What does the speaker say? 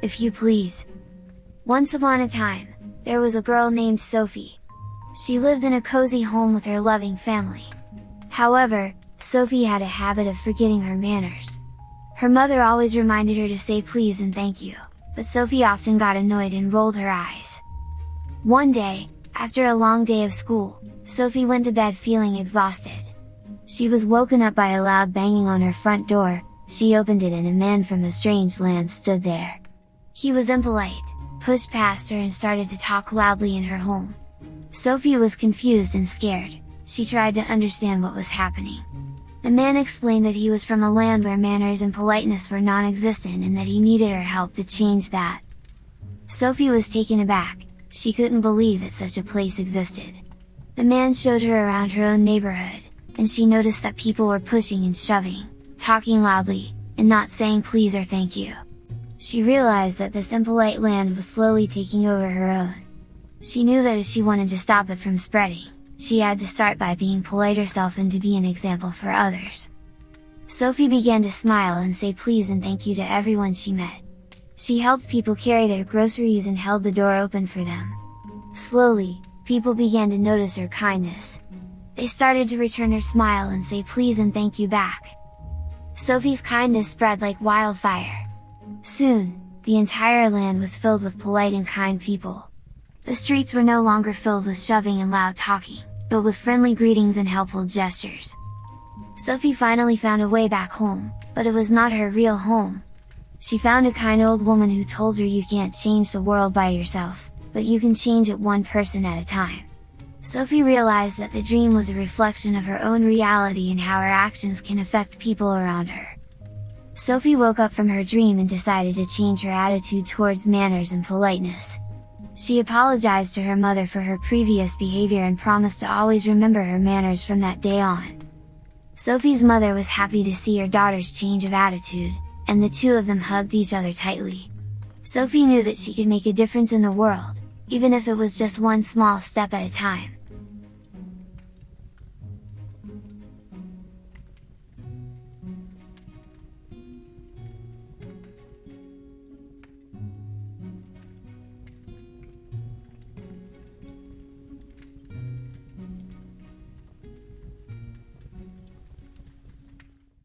if you please." Once upon a time, there was a girl named Sophie. She lived in a cozy home with her loving family. However, Sophie had a habit of forgetting her manners. Her mother always reminded her to say please and thank you, but Sophie often got annoyed and rolled her eyes. One day, after a long day of school, Sophie went to bed feeling exhausted. She was woken up by a loud banging on her front door. She opened it and a man from a strange land stood there. He was impolite, pushed past her and started to talk loudly in her home. Sophie was confused and scared. She tried to understand what was happening. The man explained that he was from a land where manners and politeness were non-existent and that he needed her help to change that. Sophie was taken aback. She couldn't believe that such a place existed. The man showed her around her own neighborhood, and she noticed that people were pushing and shoving, talking loudly, and not saying please or thank you. She realized that this impolite land was slowly taking over her own. She knew that if she wanted to stop it from spreading, she had to start by being polite herself and to be an example for others. Sophie began to smile and say please and thank you to everyone she met. She helped people carry their groceries and held the door open for them. Slowly, people began to notice her kindness. They started to return her smile and say please and thank you back. Sophie's kindness spread like wildfire. Soon, the entire land was filled with polite and kind people. The streets were no longer filled with shoving and loud talking, but with friendly greetings and helpful gestures. Sophie finally found a way back home, but it was not her real home. She found a kind old woman who told her you can't change the world by yourself, but you can change it one person at a time. Sophie realized that the dream was a reflection of her own reality and how her actions can affect people around her. Sophie woke up from her dream and decided to change her attitude towards manners and politeness. She apologized to her mother for her previous behavior and promised to always remember her manners from that day on. Sophie's mother was happy to see her daughter's change of attitude, and the two of them hugged each other tightly. Sophie knew that she could make a difference in the world, even if it was just one small step at a time.